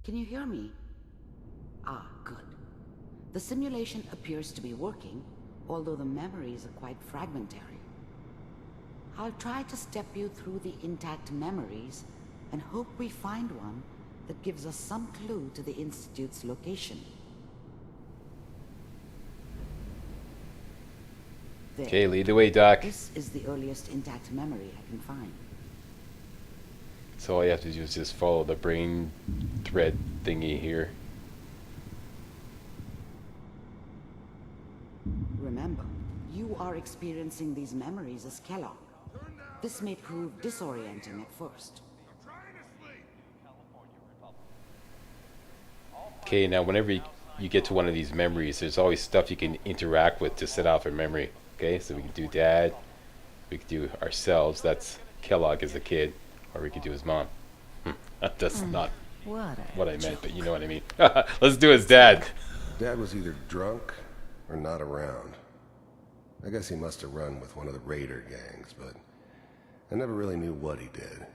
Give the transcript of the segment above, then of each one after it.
Can you hear me? Ah, good. The simulation appears to be working, although the memories are quite fragmentary. I'll try to step you through the intact memories and hope we find one that gives us some clue to the Institute's location. There. Okay, lead the way, Doc. This is the earliest intact memory I can find. So all you have to do is just follow the brain thread thingy here. Remember, you are experiencing these memories as Kellogg. This may prove disorienting at first. Okay, now whenever you get to one of these memories, there's always stuff you can interact with to set off a memory. Okay, so we can do Dad, we can do ourselves, that's Kellogg as a kid, or we could do his mom. That's not what I meant, but you know what I mean. Let's do his dad. Dad was either drunk or not around. I guess he must have run with one of the raider gangs, but I never really knew what he did.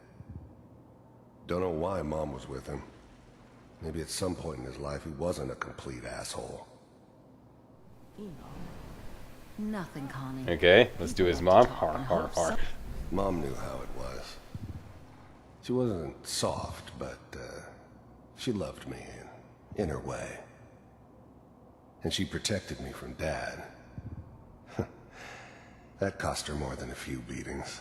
Don't know why Mom was with him. Maybe at some point in his life he wasn't a complete asshole. Nothing, Connie. Okay, let's do his mom. Har, har, har. Mom knew how it was. She wasn't soft, but she loved me in her way. And she protected me from Dad. That cost her more than a few beatings.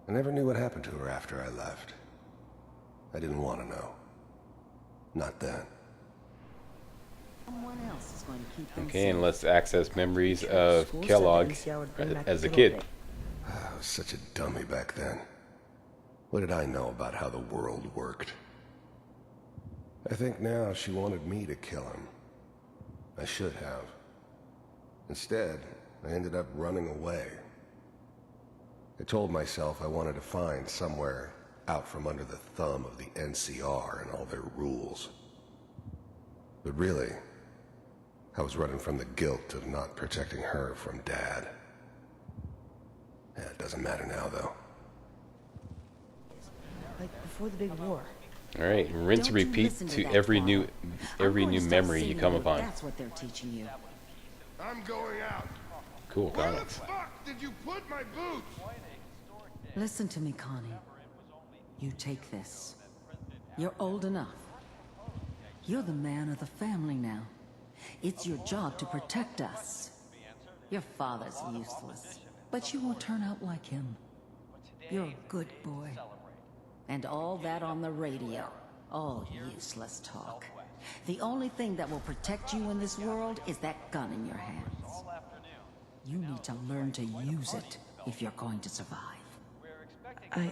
I never knew what happened to her after I left. I didn't want to know. Not then. Someone else is going to keep them Okay, and safe. let's access memories of Kellogg as a kid. I was such a dummy back then. What did I know about how the world worked? I think now she wanted me to kill him. I should have. Instead, I ended up running away. I told myself I wanted to find somewhere out from under the thumb of the NCR and all their rules. But really, I was running from the guilt of not protecting her from Dad. Yeah, it doesn't matter now, though. Like before the big war. All right, rinse and repeat to every new memory you come upon. That's what they're teaching you. I'm going out. Cool Where the comics. fuck did you put my boots? Listen to me, Connie. You take this. You're old enough. You're the man of the family now. It's your job to protect us. Your father's useless, but you won't turn out like him. You're a good boy. And all that on the radio, all useless talk. The only thing that will protect you in this world is that gun in your hands. You need to learn to use it if you're going to survive. I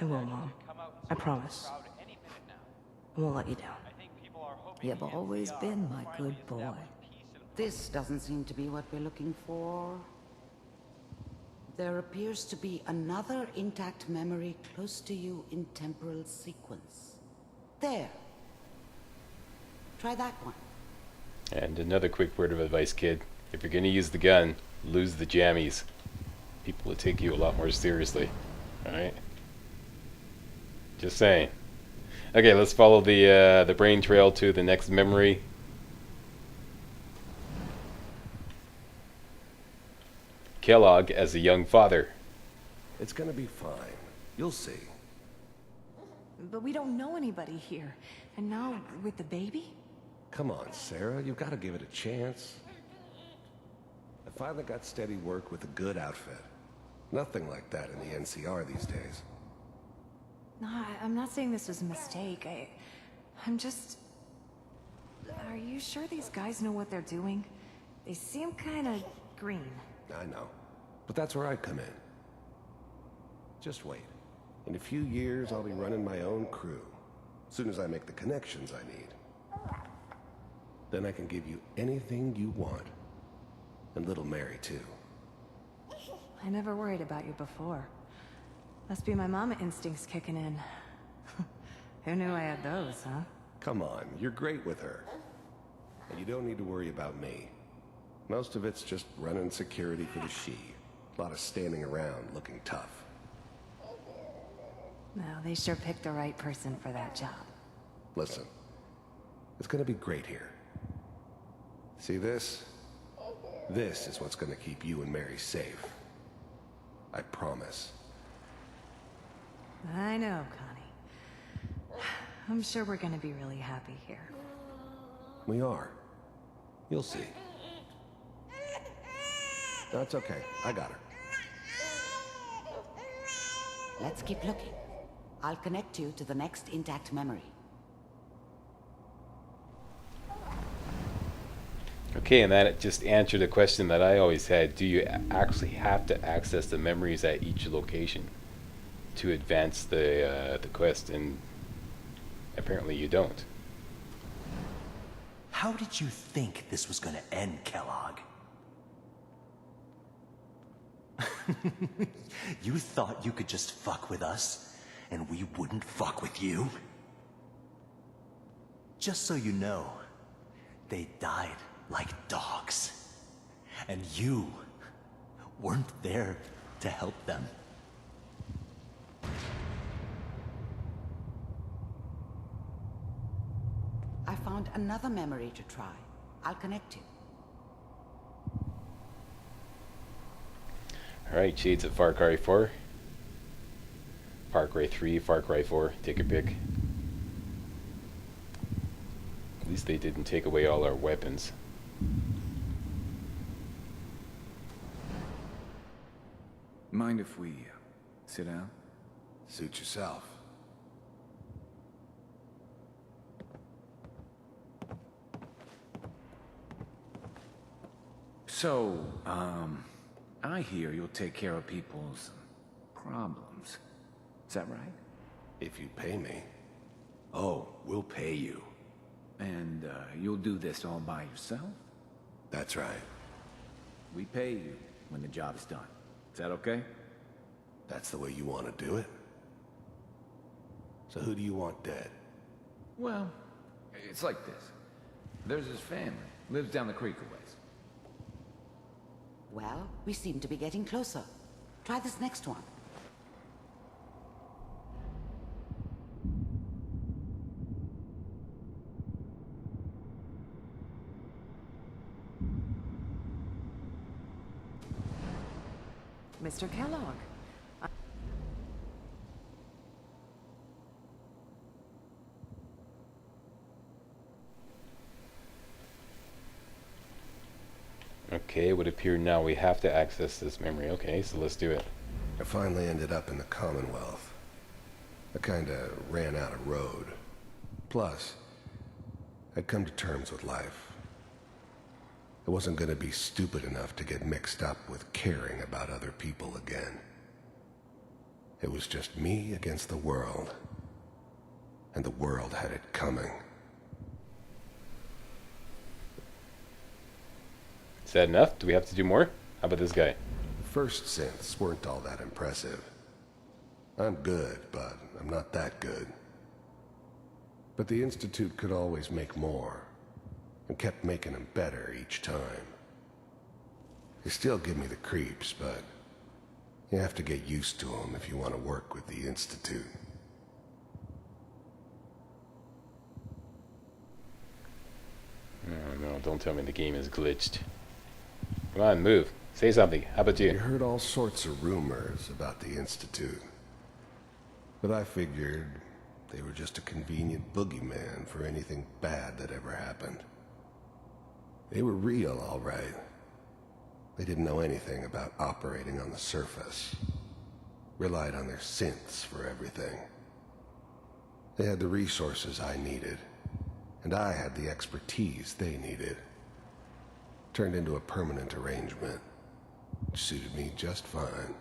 will, Mom. I promise. I won't let you down. You've always been my good boy. This doesn't seem to be what we're looking for. There appears to be another intact memory close to you in temporal sequence. There. Try that one. And another quick word of advice, kid. If you're going to use the gun, lose the jammies. People will take you a lot more seriously. Alright? Just saying. Okay, let's follow the brain trail to the next memory. Kellogg as a young father. It's gonna be fine. You'll see. But we don't know anybody here. And now, with the baby? Come on, Sarah. You've got to give it a chance. I finally got steady work with a good outfit. Nothing like that in the NCR these days. No, I'm not saying this was a mistake. I'm just... Are you sure these guys know what they're doing? They seem kind of green. I know. But that's where I come in. Just wait. In a few years, I'll be running my own crew. As soon as I make the connections I need. Then I can give you anything you want. And little Mary, too. I never worried about you before. Must be my mama instincts kicking in. Who knew I had those, huh? Come on, you're great with her. And you don't need to worry about me. Most of it's just running security for the she. A lot of standing around looking tough. No, they sure picked the right person for that job. Listen, it's gonna be great here. See this? This is what's gonna keep you and Mary safe. I promise. I know, Connie. I'm sure we're gonna be really happy here. We are. You'll see. That's okay. I got her. Let's keep looking. I'll connect you to the next intact memory. Okay, and that just answered a question that I always had. Do you actually have to access the memories at each location to advance the quest? And apparently you don't. How did you think this was gonna end, Kellogg? You thought you could just fuck with us, and we wouldn't fuck with you? Just so you know, they died like dogs. And you weren't there to help them. I found another memory to try. I'll connect you. Alright, shades of Far Cry 4. Far Cry 3, Far Cry 4, take a pick. At least they didn't take away all our weapons. Mind if we sit down? Suit yourself. So, I hear you'll take care of people's problems. Is that right? If you pay me. Oh, we'll pay you. And, you'll do this all by yourself? That's right. We pay you when the job's done. Is that okay? That's the way you want to do it? So who do you want dead? Well, it's like this. There's his family. Lives down the creek a ways. Well, we seem to be getting closer. Try this next one. Mr. Kellogg. Okay, it would appear now we have to access this memory. Okay, so let's do it. I finally ended up in the Commonwealth. I kinda ran out of road. Plus, I'd come to terms with life. I wasn't gonna be stupid enough to get mixed up with caring about other people again. It was just me against the world. And the world had it coming. Is that enough? Do we have to do more? How about this guy? First synths weren't all that impressive. I'm good, but I'm not that good. But the Institute could always make more, and kept making them better each time. They still give me the creeps, but you have to get used to them if you want to work with the Institute. Oh no, don't tell me the game is glitched. Come on, move. Say something. How about You you? heard all sorts of rumors about the Institute. But I figured they were just a convenient boogeyman for anything bad that ever happened. They were real, all right. They didn't know anything about operating on the surface. Relied on their synths for everything. They had the resources I needed, and I had the expertise they needed. Turned into a permanent arrangement, which suited me just fine.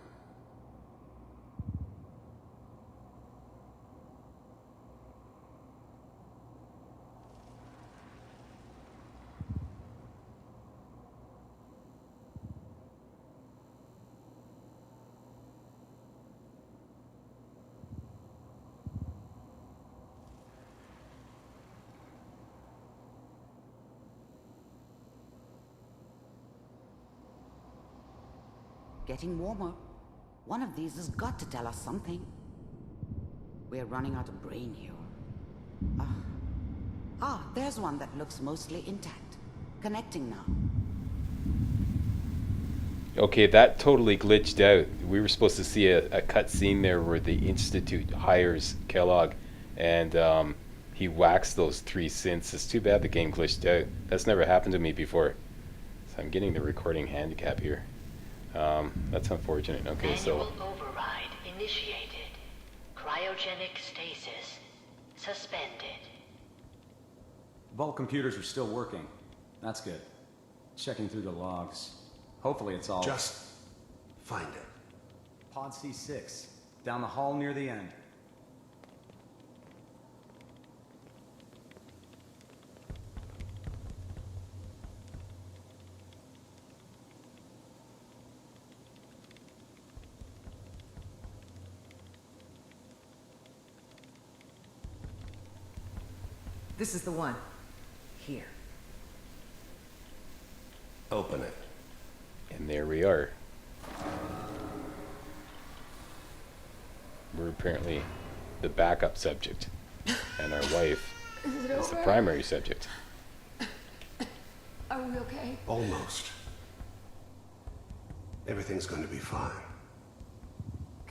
Getting warmer. One of these has got to tell us something. We're running out of brain here. Ah, there's one that looks mostly intact. Connecting now. Okay, that totally glitched out. We were supposed to see a cut scene there where the Institute hires Kellogg, and he whacks those 3 synths. It's too bad the game glitched out. That's never happened to me before. So I'm getting the recording handicap here. That's unfortunate. Okay, so... Manual override initiated. Cryogenic stasis suspended. Vault computers are still working. That's good. Checking through the logs. Hopefully it's all... Just find it. Pod C6. Down the hall near the end. This is the one. Here. Open it. And there we are. We're apparently the backup subject, and our wife is the primary subject. Are we okay? Almost. Everything's going to be fine.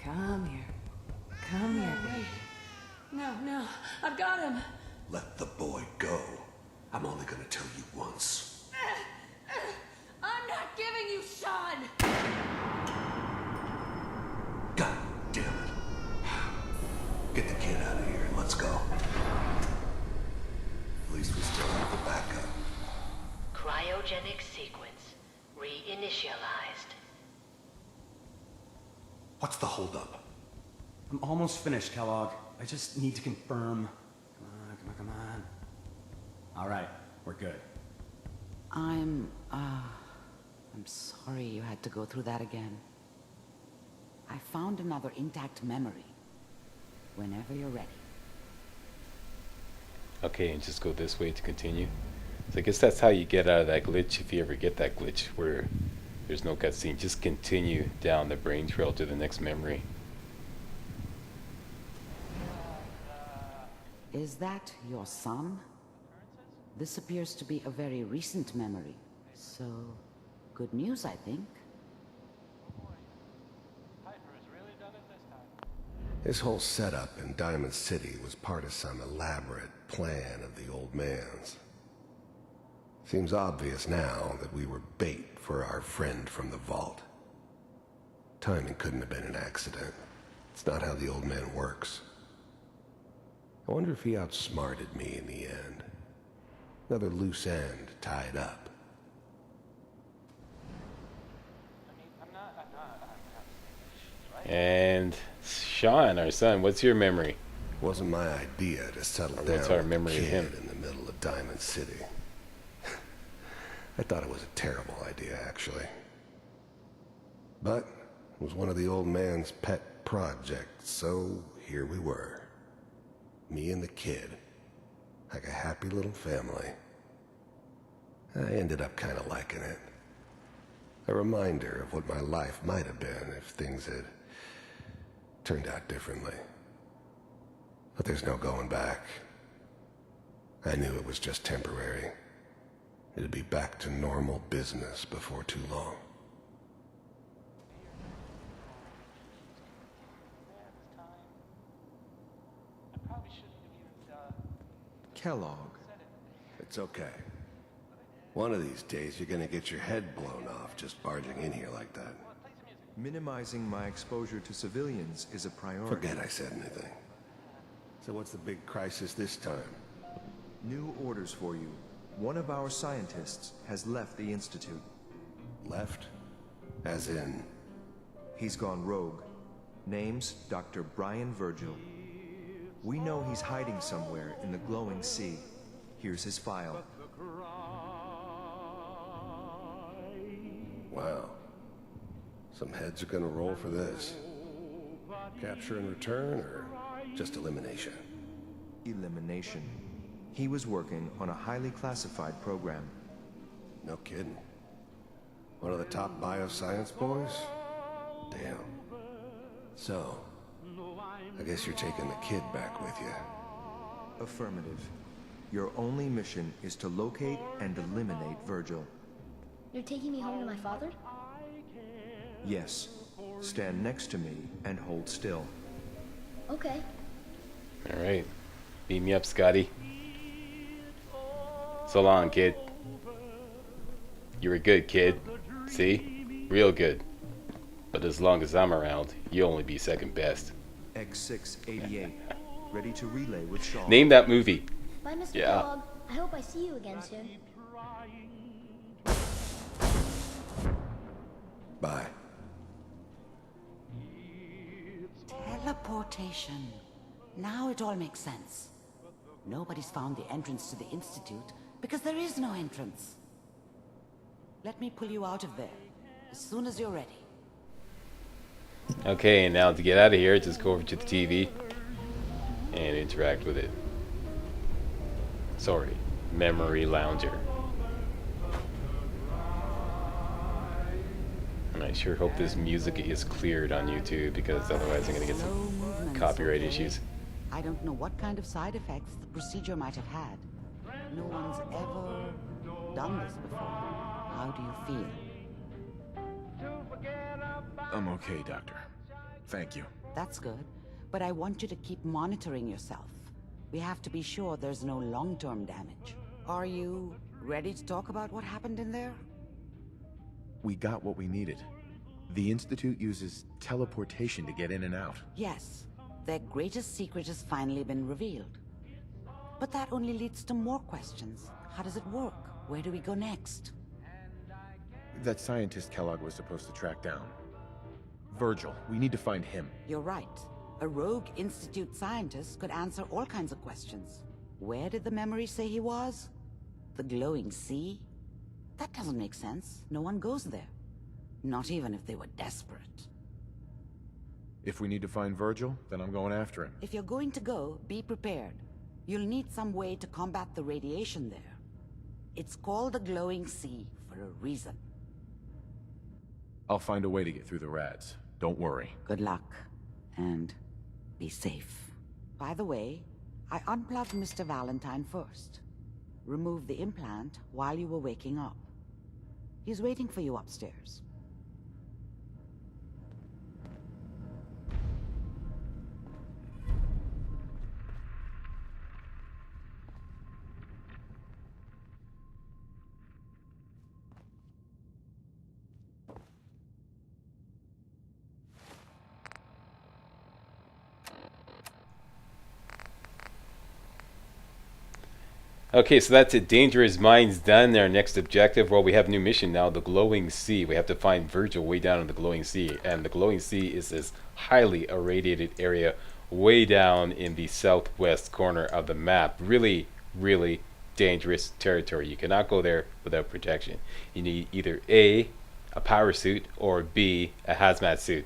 Come here. Come here, baby. No. I've got him. Let the boy go. I'm only going to tell you once. I'm not giving you Sean! God damn it. Get the kid out of here and let's go. At least we still have the backup. Cryogenic sequence reinitialized. What's the holdup? I'm almost finished, Kellogg. I just need to confirm. Come on. All right, we're good. I'm sorry you had to go through that again. I found another intact memory. Whenever you're ready. Okay, and just go this way to continue. So I guess that's how you get out of that glitch, if you ever get that glitch where there's no cutscene. Just continue down the brain trail to the next memory. Is that your son? This appears to be a very recent memory. So, good news, I think. His whole setup in Diamond City was part of some elaborate plan of the old man's. Seems obvious now that we were bait for our friend from the vault. Timing couldn't have been an accident. It's not how the old man works. I wonder if he outsmarted me in the end. Another loose end tied up. And Sean, our son, what's your memory? Wasn't my idea to settle down What's our with memory a of kid him? in the middle of Diamond City. I thought it was a terrible idea, actually. But it was one of the old man's pet projects, so here we were. Me and the kid. Like a happy little family. I ended up kind of liking it. A reminder of what my life might have been if things had turned out differently. But there's no going back. I knew it was just temporary. It'd be back to normal business before too long. Kellogg. It's okay. One of these days, you're gonna get your head blown off just barging in here like that. Minimizing my exposure to civilians is a priority. Forget I said anything. So what's the big crisis this time? New orders for you. One of our scientists has left the Institute. Left? As in? He's gone rogue. Name's Dr. Brian Virgil. We know he's hiding somewhere in the glowing sea. Here's his file. Wow. Some heads are gonna roll for this. Capture and return, or just elimination? Elimination. He was working on a highly classified program. No kidding. One of the top bioscience boys? Damn. So, I guess you're taking the kid back with you. Affirmative. Your only mission is to locate and eliminate Virgil. You're taking me home to my father? Yes. Stand next to me and hold still. Okay. Alright. Beam me up, Scotty. So long, kid. You were good, kid. See? Real good. But as long as I'm around, you'll only be second best. X688. Ready to relay with Shaw. Name that movie. Bye, Mr. Yeah. Kellogg. I hope I see you again soon. Bye. Teleportation. Now it all makes sense. Nobody's found the entrance to the Institute because there is no entrance. Let me pull you out of there as soon as you're ready. Okay, and now to get out of here, just go over to the TV and interact with it. Sorry, Memory Lounger. And I sure hope this music is cleared on YouTube, because otherwise I'm gonna get some copyright issues. I don't know what kind of side effects the procedure might have had. No one's ever done this before. How do you feel? I'm okay, Doctor. Thank you. That's good, but I want you to keep monitoring yourself. We have to be sure there's no long-term damage. Are you ready to talk about what happened in there? We got what we needed. The Institute uses teleportation to get in and out. Yes, their greatest secret has finally been revealed. But that only leads to more questions. How does it work? Where do we go next? That scientist Kellogg was supposed to track down. Virgil, we need to find him. You're right. A rogue Institute scientist could answer all kinds of questions. Where did the memory say he was? The glowing sea? That doesn't make sense. No one goes there. Not even if they were desperate. If we need to find Virgil, then I'm going after him. If you're going to go, be prepared. You'll need some way to combat the radiation there. It's called the glowing sea for a reason. I'll find a way to get through the rads. Don't worry. Good luck. And be safe. By the way, I unplugged Mr. Valentine first. Removed the implant while you were waking up. He's waiting for you upstairs. Okay, so that's it. Dangerous Minds done. Our next objective, well, we have a new mission now, the glowing sea. We have to find Virgil way down in the glowing sea. And the glowing sea is this highly irradiated area way down in the southwest corner of the map. Really, really dangerous territory. You cannot go there without protection. You need either A, a power suit, or B, a hazmat suit.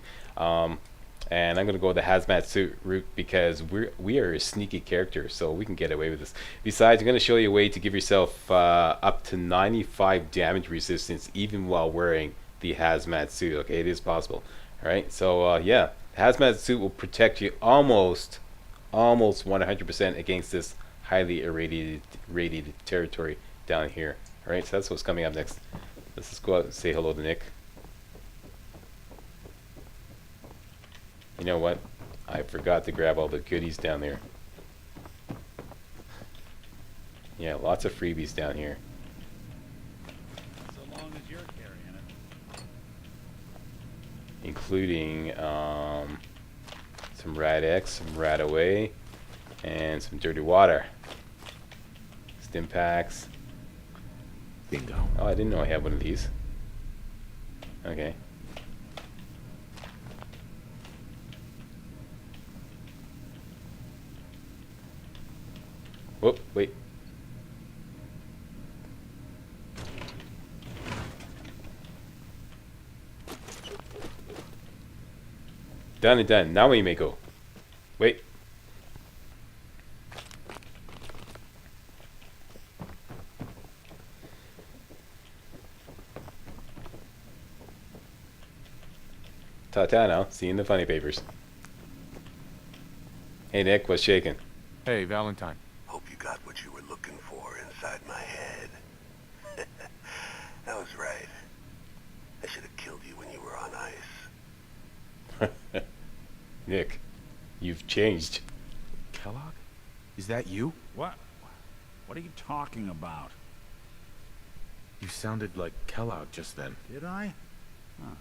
And I'm going to go the hazmat suit route because we are a sneaky character, so we can get away with this. Besides, I'm going to show you a way to give yourself up to 95 damage resistance even while wearing the hazmat suit. Okay, it is possible. All right, so yeah, hazmat suit will protect you almost 100% against this highly irradiated territory down here. All right, so that's what's coming up next. Let's just go out and say hello to Nick. You know what? I forgot to grab all the goodies down there. Yeah, lots of freebies down here. So long as you're carrying it. Including some Rad X, some Rad Away, and some Dirty Water. Stim packs. Bingo. Oh, I didn't know I had one of these. Okay. Whoop, wait. Done and done. Now we may go. Wait. Ta-ta now. See you in the funny papers. Hey Nick, what's shaking? Hey, Valentine. Hope you got what you were looking Nick, you've changed. Kellogg? Is that you? What? What are you talking about? You sounded like Kellogg just then. Did I? Huh.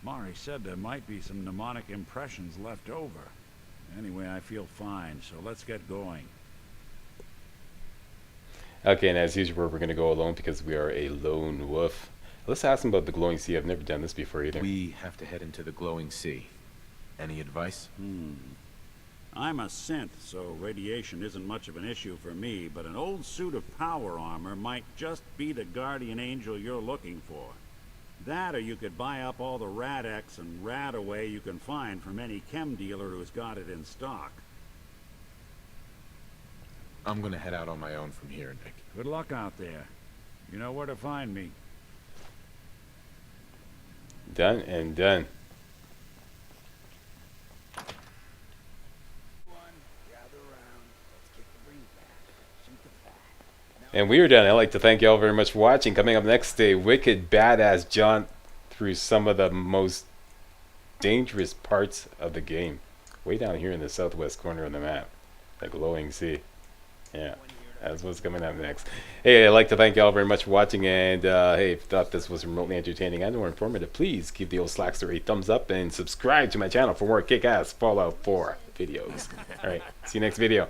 Mari said there might be some mnemonic impressions left over. Anyway, I feel fine, so let's get going. Okay, and as usual, we're going to go alone because we are a lone wolf. Let's ask him about the glowing sea. I've never done this before either. We have to head into the glowing sea. Any advice? I'm a synth, so radiation isn't much of an issue for me, but an old suit of power armor might just be the guardian angel you're looking for. That, or you could buy up all the Rad-X and Rad-Away you can find from any chem dealer who's got it in stock. I'm gonna head out on my own from here, Nick. Good luck out there. You know where to find me. Done and done. And we are done. I'd like to thank you all very much for watching. Coming up next, a wicked badass jaunt through some of the most dangerous parts of the game. Way down here in the southwest corner of the map. The glowing sea. Yeah, that's what's coming up next. Hey, I'd like to thank you all very much for watching. And hey, if you thought this was remotely entertaining and or informative, please give the old Slackster a thumbs up and subscribe to my channel for more kick-ass Fallout 4 videos. Alright, see you next video.